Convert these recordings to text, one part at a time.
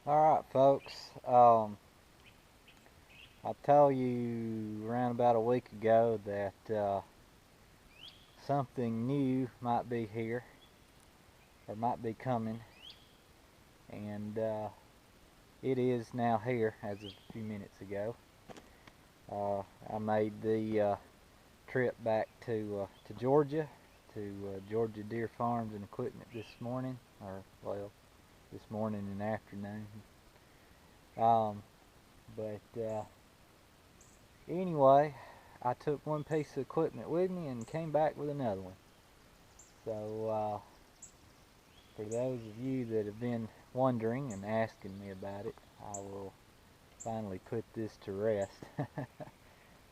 Alright folks, I told you around about a week ago that something new might be here, or might be coming, and it is now here as of a few minutes ago. I made the trip back to Georgia, to Georgia Deer Farms and Equipment this morning, or well, this morning and afternoon. Um, but anyway, I took one piece of equipment with me and came back with another one. So for those of you that have been wondering and asking me about it, I will finally put this to rest.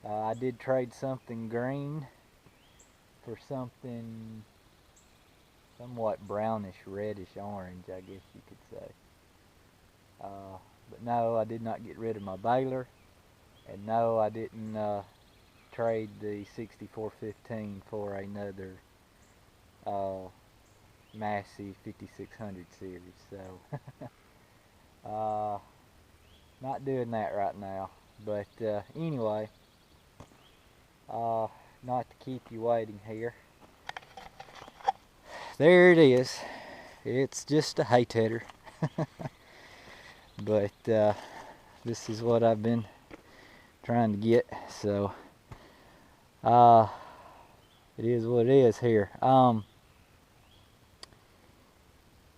I did trade something green for something somewhat brownish, reddish orange, I guess you could say. But no, I did not get rid of my baler, and no, I didn't trade the 6415 for another Massey 5600 series. So not doing that right now. But anyway, not to keep you waiting here, there it is. It's just a hay tedder. But this is what I've been trying to get, so it is what it is here.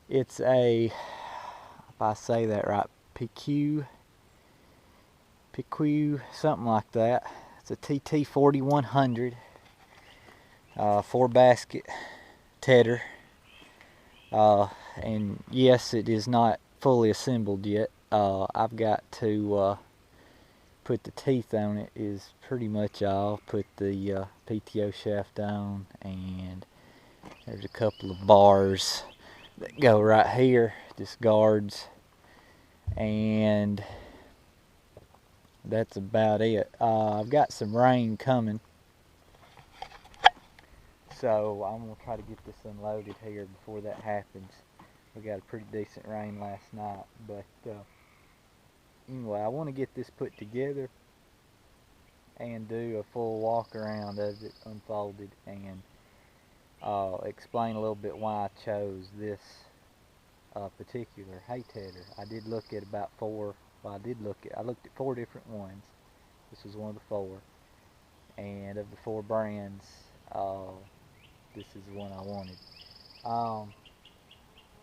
It's a, if I say that right, Pequea, something like that. It's a TT4100 4 basket tedder, and yes, it is not fully assembled yet. I've got to put the teeth on it is pretty much all. Put the PTO shaft on, and there's a couple of bars that go right here, just guards, and that's about it. I've got some rain coming, so I'm going to try to get this unloaded here before that happens. We got a pretty decent rain last night, but anyway, I want to get this put together and do a full walk around of it unfolded, and explain a little bit why I chose this particular hay tedder. I did look at about four. Well, I looked at 4 different ones. This was one of the 4, and of the 4 brands, this is the one I wanted.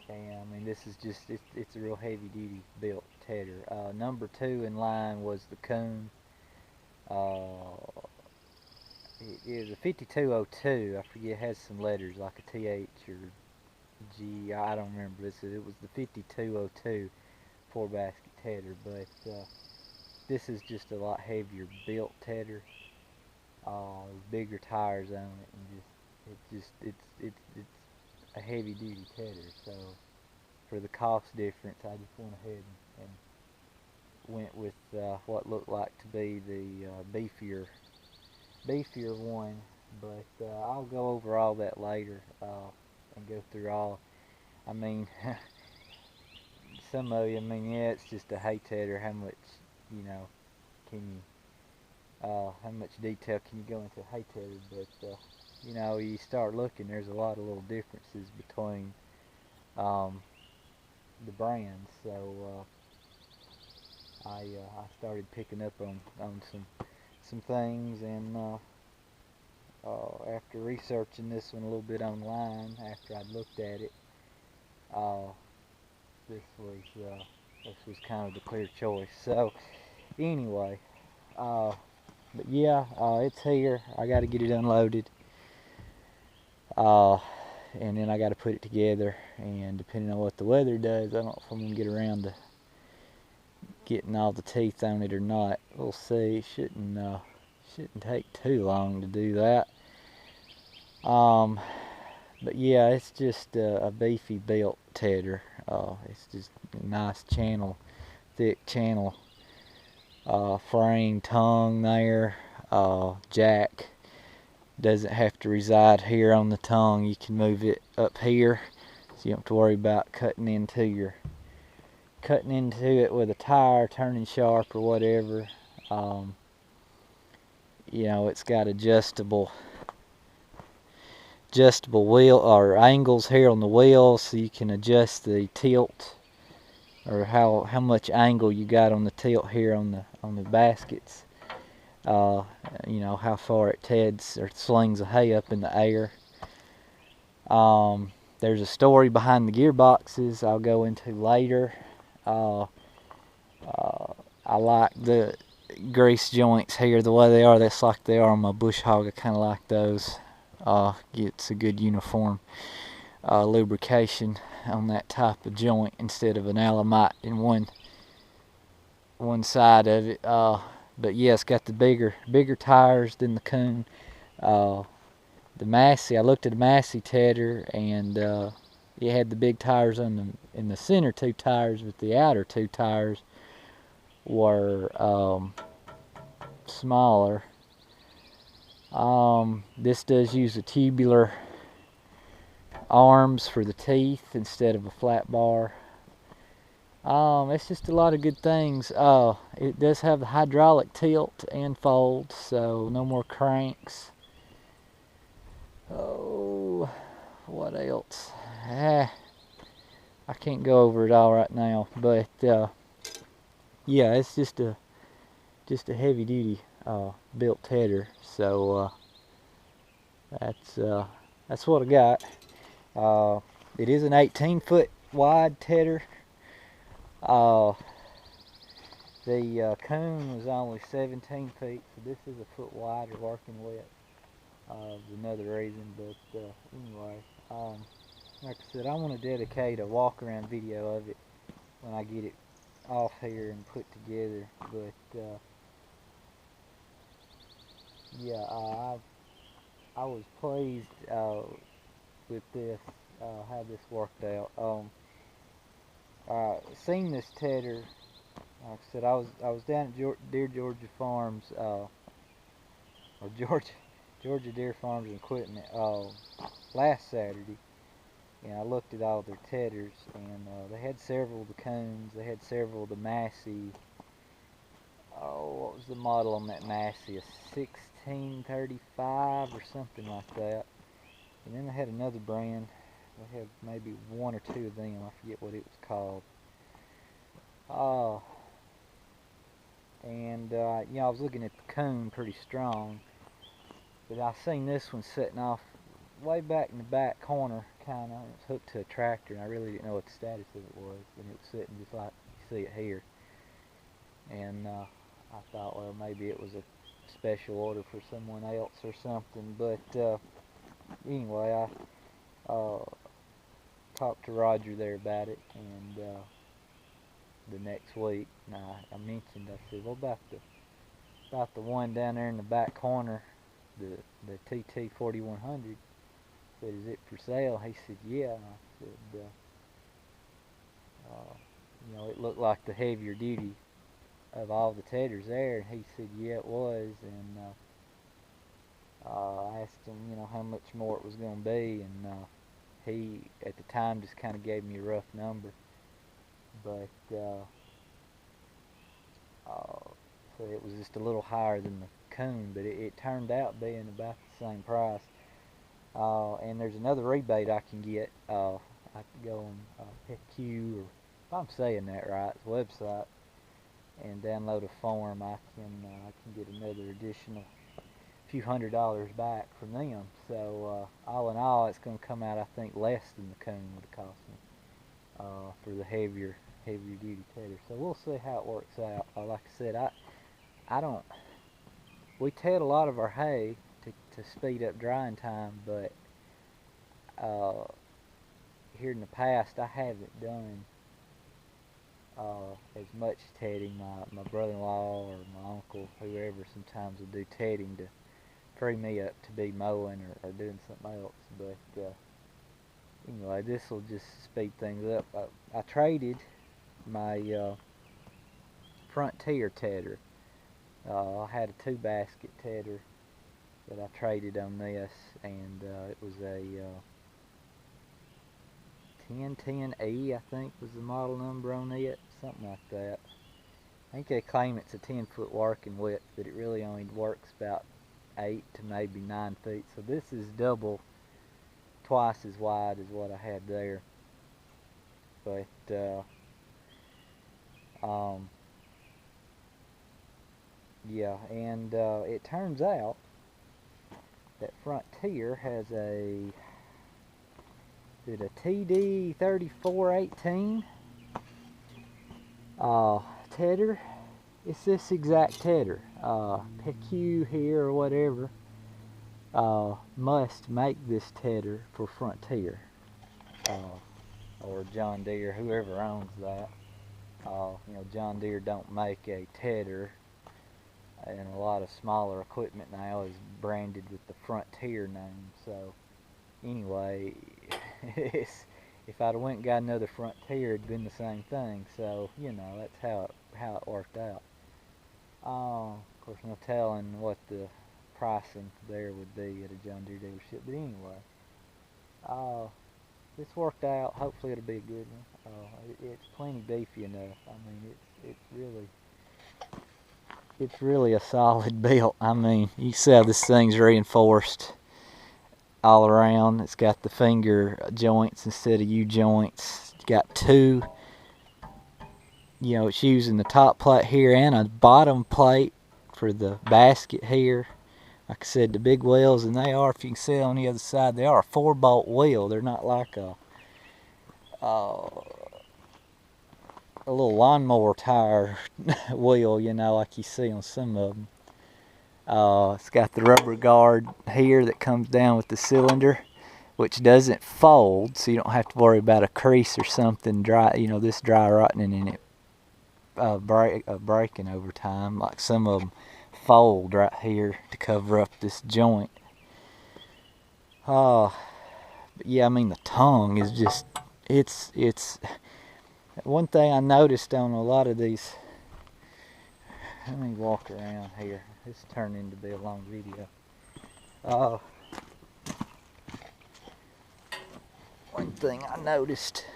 And I mean, this is just, it's a real heavy duty built tedder. Number 2 in line was the Coon. It is a 5202. I forget, it has some letters like a TH or G. I don't remember. It was the 5202 4 basket tedder, but this is just a lot heavier built tedder. Bigger tires on it, and it's a heavy duty tedder. So for the cost difference, I just went ahead and went with what looked like to be the beefier one. But I'll go over all that later and go through all. I mean, some of you, I mean, yeah, it's just a hay tedder. How much, can you, how much detail can you go into a hay tedder? But you start looking, there's a lot of little differences between the brands. So I started picking up on some things, and after researching this one a little bit online, after I'd looked at it, this was kind of the clear choice. So anyway, but yeah, it's here. I got to get it unloaded, and then I got to put it together. And depending on what the weather does, I don't know if I'm gonna get around to getting all the teeth on it or not. We'll see. Shouldn't take too long to do that. But yeah, it's just a beefy built tedder. It's just a nice channel, thick channel frame, tongue there. Jack doesn't have to reside here on the tongue. You can move it up here, so you don't have to worry about cutting into your cutting into it with a tire, turning sharp or whatever. You know, it's got adjustable wheel or angles here on the wheel, so you can adjust the tilt, or how much angle you got on the tilt here on the baskets. You know, how far it teds or slings the hay up in the air. There's a story behind the gearboxes I'll go into later. I like the grease joints here the way they are. That's like they are on my bush hog. I kind of like those. Gets a good uniform lubrication on that type of joint instead of an Alamite in one side of it. But yeah, it's got the bigger tires than the Coon. The Massey, I looked at the Massey tedder, and it had the big tires in the center two tires, but the outer two tires were smaller. This does use a tubular arms for the teeth instead of a flat bar. It's just a lot of good things. It does have the hydraulic tilt and fold, so no more cranks. Oh, what else? I can't go over it all right now, but yeah, it's just a heavy duty built tedder. So that's what I got. It is an 18-foot wide tedder. The Coon was only 17 feet, so this is a foot wider working width. Another reason, but anyway, like I said, I want to dedicate a walk around video of it when I get it off here and put together. But yeah, I was pleased with this, how this worked out. Seen this tedder, like I said, I was down at Deer Georgia Farms, or Georgia Deer Farms and Equipment last Saturday, and I looked at all their tedders, and they had several of the Coons, they had several of the Massey. What was the model on that Massey? A 1635 or something like that. And then they had another brand. They had maybe one or two of them. I forget what it was called. And you know, I was looking at the Coon pretty strong, but I seen this one sitting off way back in the back corner, kind of. It was hooked to a tractor, and I really didn't know what the status of it was. And it was sitting just like you see it here. And I thought, well, maybe it was a special order for someone else or something. But anyway, I talked to Roger there about it, and the next week, and I mentioned, I said, what about the one down there in the back corner, the TT4100? I said, is it for sale? He said, yeah. And I said, you know, it looked like the heavier duty of all the tedders there, and he said, yeah, it was. And I asked him, you know, how much more it was going to be, and he at the time just kind of gave me a rough number, but so it was just a little higher than the Coon, but it turned out being about the same price. And there's another rebate I can get. I can go on Pequea, or if I'm saying that right, the website, and download a form. I can get another additional few $100s back from them. So all in all, it's going to come out, I think, less than the Coon would have cost me for the heavier duty tedder. So we'll see how it works out. Like I said, we ted a lot of our hay to speed up drying time, but here in the past I haven't done as much tedding. My brother-in-law or my uncle, whoever, sometimes will do tedding to free me up to be mowing or doing something else. But anyway, this will just speed things up. I traded my Frontier tedder. I had a 2-basket tedder that I traded on this, and it was a 1010E, I think was the model number on it, something like that. I think they claim it's a 10-foot working width, but it really only works about 8 to maybe 9 feet. So this is twice as wide as what I had there. But yeah, and it turns out that Frontier has a TD4100 tedder. It's this exact tedder. Pequea here or whatever must make this tedder for Frontier or John Deere, whoever owns that. You know, John Deere don't make a tedder, and a lot of smaller equipment now is branded with the Frontier name. So anyway, if I'd have went and got another Frontier, it'd been the same thing. So you know, that's how it worked out. Of course, no telling what the pricing there would be at a John Deere dealership. But anyway, this worked out. Hopefully, it'll be a good one. It's plenty beefy enough. I mean, it's really a solid build. I mean, you see how this thing's reinforced all around. It's got the finger joints instead of U-joints. It's got two. You know, it's using the top plate here and a bottom plate for the basket here. Like I said, the big wheels, and they are, if you can see on the other side, they are a 4-bolt wheel. They're not like a little lawnmower tire wheel, you know, like you see on some of them. It's got the rubber guard here that comes down with the cylinder, which doesn't fold, so you don't have to worry about a crease or something dry, you know, this dry rotting in it. Breaking over time, like some of them fold right here to cover up this joint. But yeah, I mean, the tongue is just, it's one thing I noticed on a lot of these. Let me walk around here. This turned into be a long video. One thing I noticed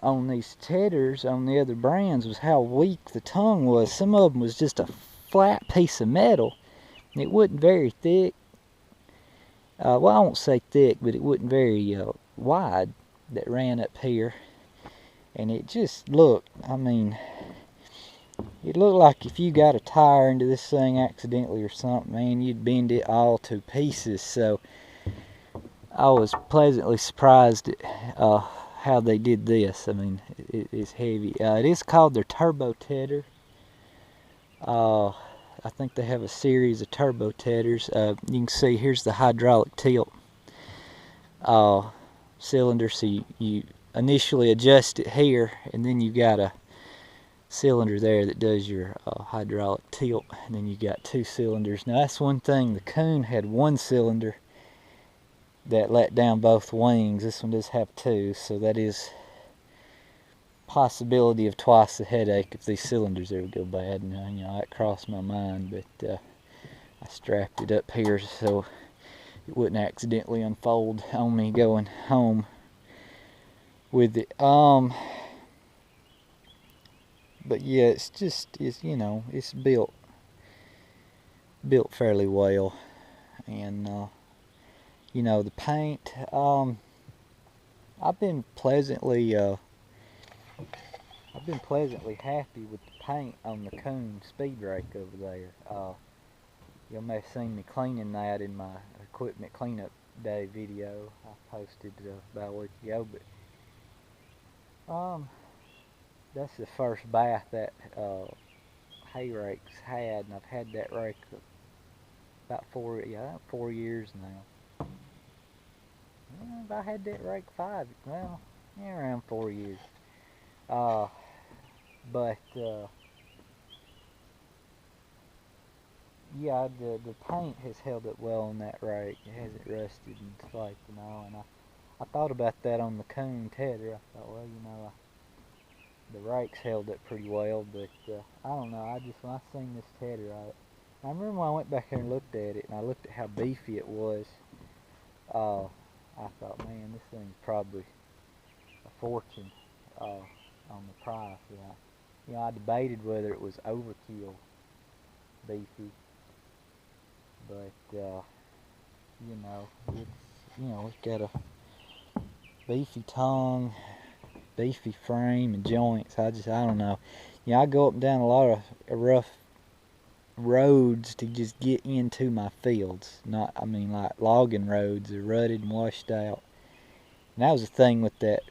on these tedders on the other brands was how weak the tongue was. Some of them was just a flat piece of metal. It wasn't very thick. Well, I won't say thick, but it wasn't very wide that ran up here. And it just looked, I mean, it looked like if you got a tire into this thing accidentally or something, man, you'd bend it all to pieces. So I was pleasantly surprised at how they did this. I mean, it is heavy. It is called their Turbo Tedder. I think they have a series of turbo tedders. You can see here's the hydraulic tilt cylinder. So you initially adjust it here, and then you got a cylinder there that does your hydraulic tilt, and then you got two cylinders. Now that's one thing. The Coon had one cylinder that let down both wings. This one does have two, so that is possibility of twice the headache if these cylinders ever go bad. And you know, that crossed my mind, but I strapped it up here so it wouldn't accidentally unfold on me going home with it. But yeah, it's you know, it's built fairly well, and you know, the paint, I've been pleasantly happy with the paint on the Coon speed rake over there. You may have seen me cleaning that in my equipment cleanup day video I posted about a week ago. But that's the first bath that hay rake's had, and I've had that rake about 4 years now. I had that rake around 4 years. But yeah, the paint has held up well on that rake. It hasn't rusted and flaked and all. And I thought about that on the Coon tedder. I thought, well, you know, the rake's held up pretty well, but I don't know. When I seen this tedder, I remember when I went back there and looked at it, and I looked at how beefy it was. I thought, man, this thing's probably a fortune on the price. I debated whether it was overkill beefy, but it's got a beefy tongue, beefy frame and joints. I don't know. I go up and down a lot of rough roads to just get into my fields. Like logging roads are rutted and washed out. And that was the thing with that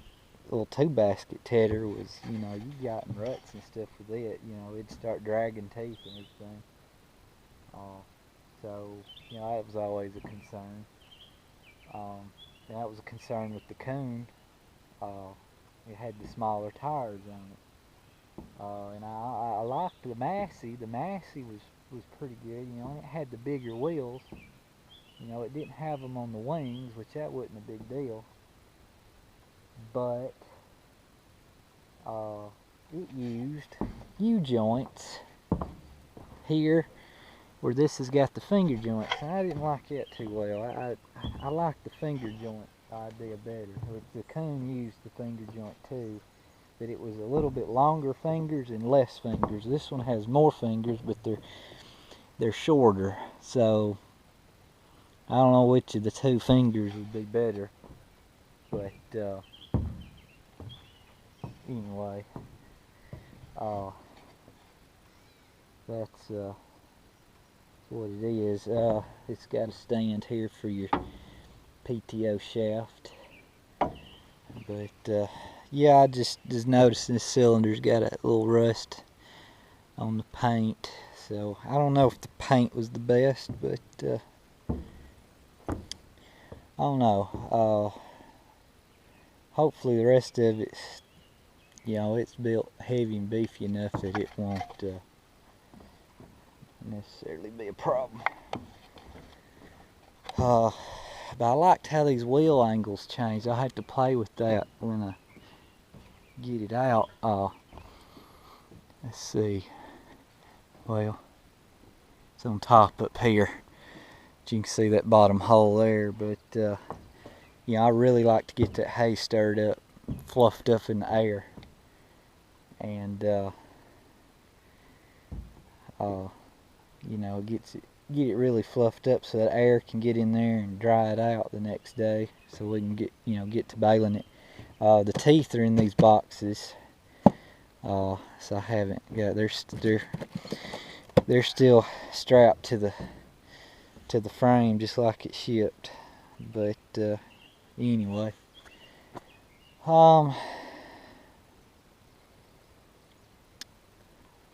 little 2-basket tedder was, you got in ruts and stuff with it. It'd start dragging teeth and everything. So, that was always a concern. And that was a concern with the Coon. It had the smaller tires on it. And I liked the Massey. The Massey was pretty good, and it had the bigger wheels. It didn't have them on the wings, which that wasn't a big deal. But it used U-joints here where this has got the finger joints, and I didn't like that too well. I liked the finger joint idea better. The Coon used the finger joint too, but it was a little bit longer fingers and less fingers. This one has more fingers, but they're shorter, so I don't know which of the two fingers would be better. But anyway, that's what it is. It's got a stand here for your PTO shaft, but yeah, I just noticed this cylinder's got a little rust on the paint, so I don't know if the paint was the best, but I don't know. Hopefully the rest of it's, it's built heavy and beefy enough that it won't necessarily be a problem. But I liked how these wheel angles changed. I had to play with that when I get it out. Let's see. Well, it's on top up here. You can see that bottom hole there, but I really like to get that hay stirred up, fluffed up in the air, and get it really fluffed up so that air can get in there and dry it out the next day, so we can get to baling it. The teeth are in these boxes, so I haven't got. They're still strapped to the frame just like it shipped. But anyway,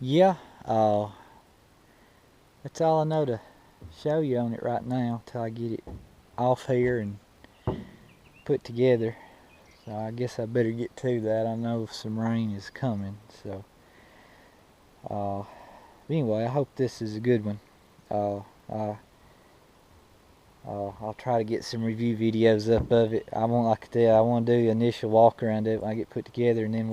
yeah, that's all I know to show you on it right now until I get it off here and put together. So I guess I better get to that. I know some rain is coming, so anyway, I hope this is a good one. I'll try to get some review videos up of it. I want to do the initial walk around it when I get put together, and then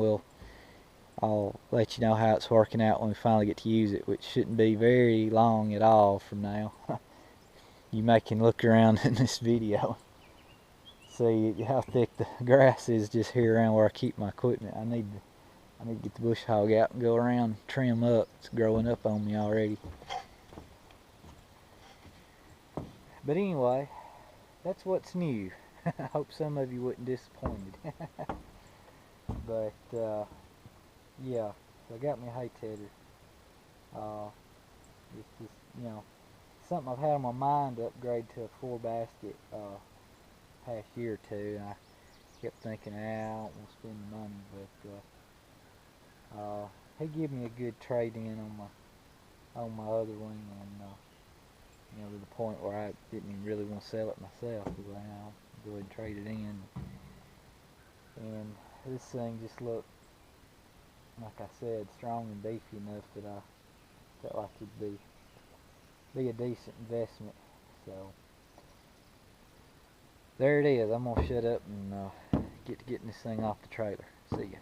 I'll let you know how it's working out when we finally get to use it, which shouldn't be very long at all from now. You may can look around in this video, see how thick the grass is just here around where I keep my equipment. I need to get the bush hog out and go around and trim up. It's growing up on me already. But anyway, that's what's new. I hope some of you wasn't disappointed. But yeah, so I got me a hay tedder. It's just, something I've had on my mind to upgrade to a 4-basket past year or two, and I kept thinking, I don't want to spend the money, but he gave me a good trade-in on my other one, and to the point where I didn't even really want to sell it myself. I'll go ahead and trade it in. And this thing just looked, like I said, strong and beefy enough that I felt like it'd be a decent investment. So there it is. I'm gonna shut up and get to getting this thing off the trailer. See ya.